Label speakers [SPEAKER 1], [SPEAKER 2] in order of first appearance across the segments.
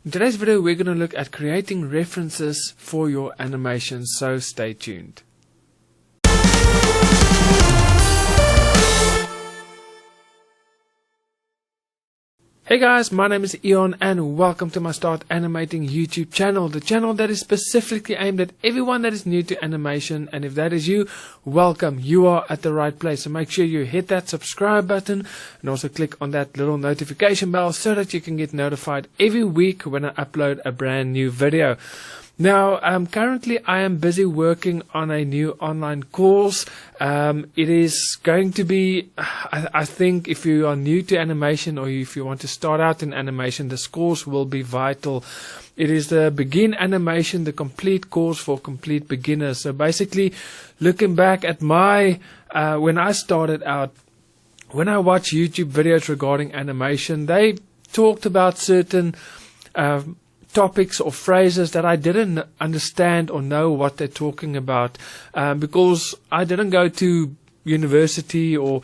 [SPEAKER 1] In today's video, we're going to look at creating references for your animations, so stay tuned. Hey guys, my name is Eon and welcome to my Start Animating YouTube channel, the channel that is specifically aimed at everyone that is new to animation, and if that is you, welcome, you are at the right place. So make sure you hit that subscribe button and also click on that little notification bell so that you can get notified every week when I upload a brand new video. Now, currently I am busy working on a new online course. It is going to be, I think if you are new to animation or if you want to start out in animation, this course will be vital. It is the Begin Animation, the complete course for complete beginners. So basically, looking back at my, when I started out, when I watched YouTube videos regarding animation, they talked about certain topics or phrases that I didn't understand or know what they're talking about, because I didn't go to university or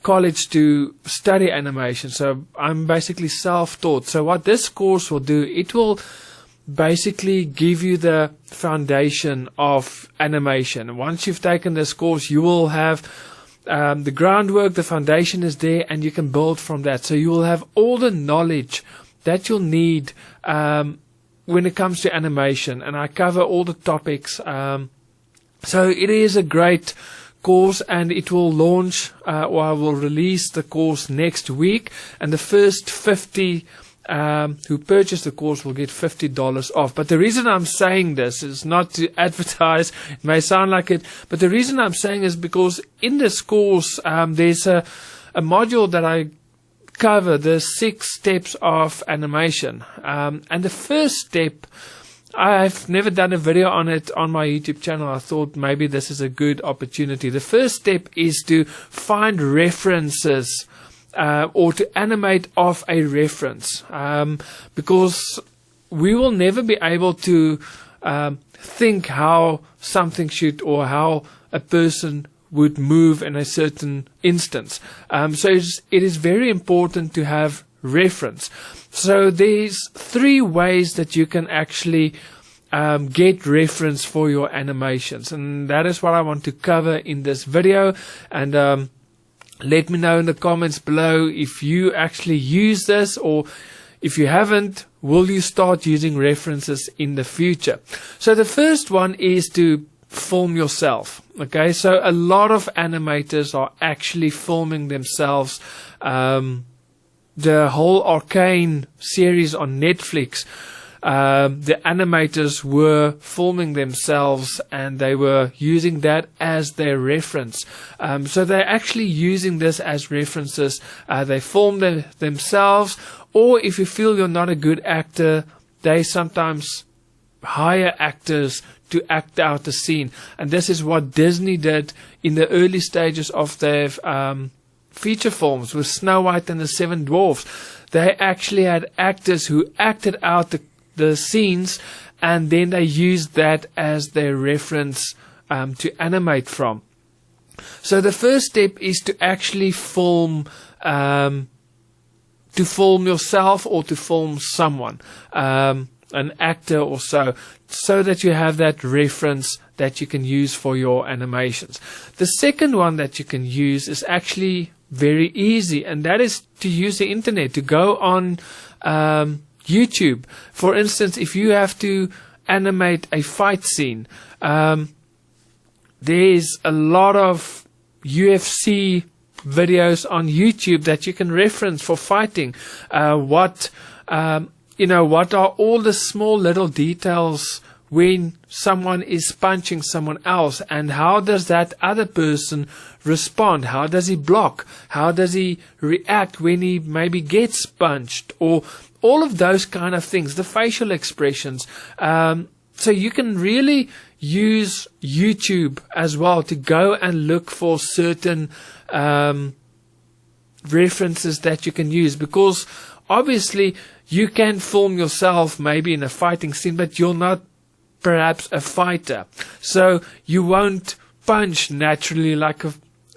[SPEAKER 1] college to study animation. So I'm basically self-taught. So what this course will do, it will basically give you the foundation of animation. Once you've taken this course, you will have the groundwork, the foundation is there, and you can build from that. So you will have all the knowledge that you'll need when it comes to animation, and I cover all the topics. So it is a great course, and it will launch, or I will release the course next week, and the first 50 who purchase the course will get $50 off. But the reason I'm saying this is not to advertise, it may sound like it, but the reason I'm saying is because in this course there's a module that I cover, the 6 steps of animation, and the first step, I've never done a video on it on my YouTube channel. I thought maybe this is a good opportunity. The first step is to find references, or to animate off a reference, because we will never be able to think how something should, or how a person would move in a certain instance. So it is very important to have reference. So there's 3 ways that you can actually get reference for your animations, and that is what I want to cover in this video. And let me know in the comments below if you actually use this, or if you haven't, will you start using references in the future? So the first one is to film yourself. Okay, so a lot of animators are actually filming themselves. The whole Arcane series on Netflix, the animators were filming themselves and they were using that as their reference. So they're actually using this as references. They film themselves, or if you feel you're not a good actor, they sometimes hire actors to act out the scene, and this is what Disney did in the early stages of their feature films with Snow White and the 7 Dwarfs. They actually had actors who acted out the scenes, and then they used that as their reference to animate from. So the first step is to actually film, yourself or to film someone, an actor or so that you have that reference that you can use for your animations. The second one that you can use is actually very easy, and that is to use the internet, to go on YouTube. For instance, if you have to animate a fight scene, there's a lot of UFC videos on YouTube that you can reference for fighting. What are all the small little details when someone is punching someone else, and how does that other person respond? How does he block? How does he react when he maybe gets punched? Or all of those kind of things, the facial expressions. So you can really use YouTube as well to go and look for certain references that you can use, because obviously you can film yourself maybe in a fighting scene, but you're not perhaps a fighter, so you won't punch naturally like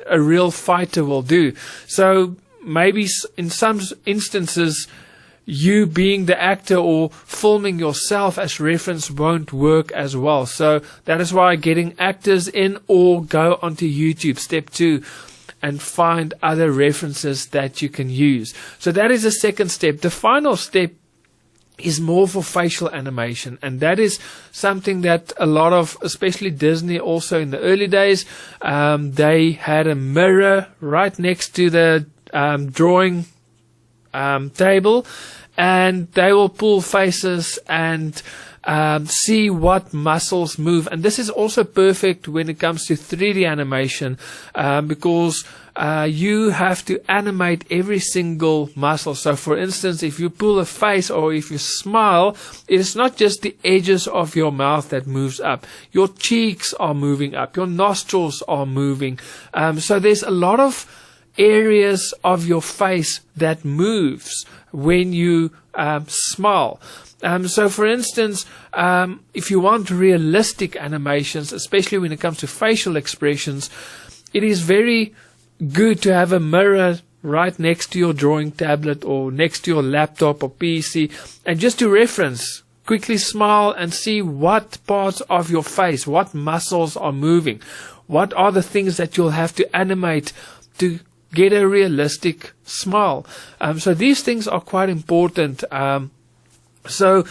[SPEAKER 1] a real fighter will do. So maybe in some instances you being the actor or filming yourself as reference won't work as well. So that is why getting actors in, or go onto YouTube, step 2, and find other references that you can use. So that is the second step. The final step is more for facial animation, and that is something that a lot of, especially Disney, also in the early days, they had a mirror right next to the drawing table, and they will pull faces and see what muscles move. And this is also perfect when it comes to 3D animation, because you have to animate every single muscle. So for instance, if you pull a face or if you smile, it is not just the edges of your mouth that moves up. Your cheeks are moving up, your nostrils are moving. So there's a lot of areas of your face that moves when you smile. So for instance, if you want realistic animations, especially when it comes to facial expressions, it is very good to have a mirror right next to your drawing tablet or next to your laptop or PC, and just to reference, quickly smile and see what parts of your face, what muscles are moving, what are the things that you'll have to animate to get a realistic smile. So these things are quite important. So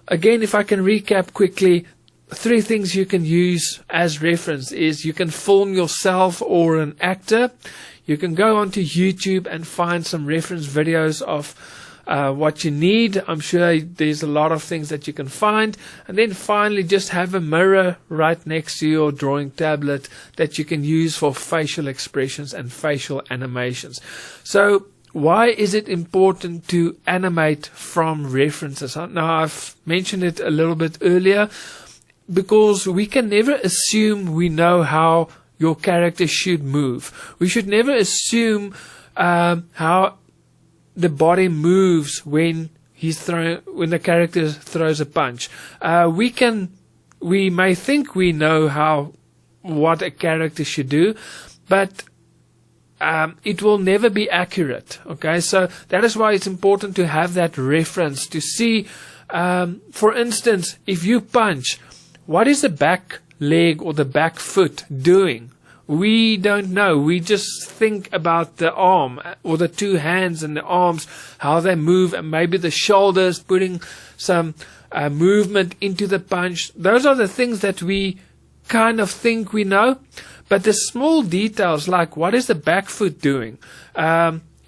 [SPEAKER 1] again, if I can recap quickly, 3 things you can use as reference is you can film yourself or an actor. You can go onto YouTube and find some reference videos of what you need. I'm sure there's a lot of things that you can find. And then finally, just have a mirror right next to your drawing tablet that you can use for facial expressions and facial animations. So why is it important to animate from references? Now, I've mentioned it a little bit earlier, because we can never assume we know how your character should move. We should never assume how the body moves when when the character throws a punch. We may think we know what a character should do, but it will never be accurate. Okay, so that is why it's important to have that reference to see. For instance, if you punch, what is the back leg or the back foot doing? We don't know. We just think about the arm or the 2 hands and the arms, how they move, and maybe the shoulders, putting some movement into the punch. Those are the things that we kind of think we know. But the small details, like what is the back foot doing?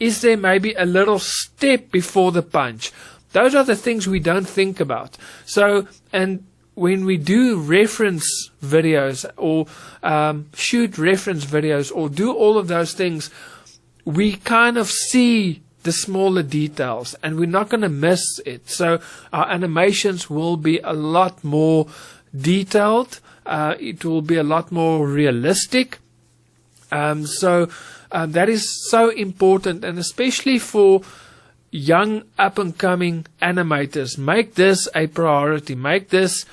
[SPEAKER 1] Is there maybe a little step before the punch? Those are the things we don't think about. So, and when we do reference videos or shoot reference videos or do all of those things, we kind of see the smaller details and we're not going to miss it. So our animations will be a lot more detailed. It will be a lot more realistic. So that is so important, and especially for young up-and-coming animators, make this a priority. Make this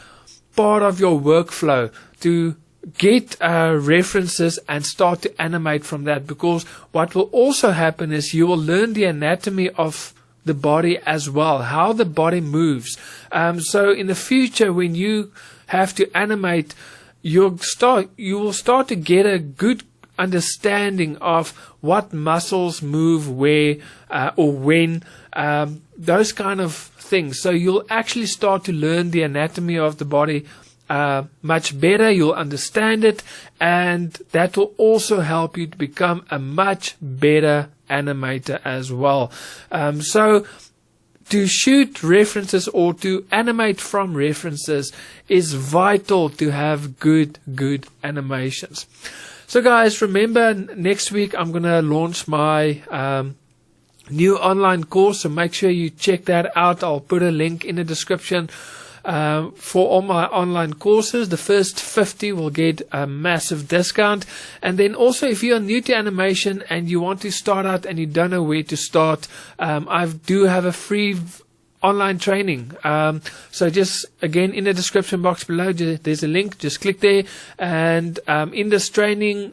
[SPEAKER 1] part of your workflow to get references and start to animate from that, because what will also happen is you will learn the anatomy of the body as well, how the body moves. So in the future, when you have to animate, you will start to get a good understanding of what muscles move where or when, those kind of things. So you'll actually start to learn the anatomy of the body much better. You'll understand it, and that will also help you to become a much better animator as well. So to shoot references or to animate from references is vital to have good animations. So guys, remember, next week I'm going to launch my new online course, so make sure you check that out. I'll put a link in the description for all my online courses. The first 50 will get a massive discount. And then also, if you are new to animation and you want to start out and you don't know where to start, I do have a free online training. So just again, in the description box below, there's a link. Just click there, and in this training,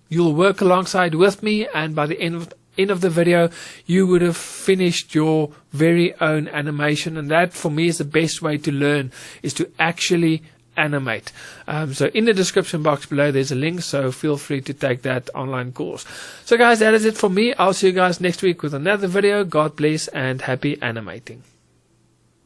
[SPEAKER 1] you'll work alongside with me, and by the end of the video, you would have finished your very own animation. And that, for me, is the best way to learn, is to actually animate. So in the description box below, there's a link, so feel free to take that online course. So guys, that is it for me. I'll see you guys next week with another video. God bless and happy animating.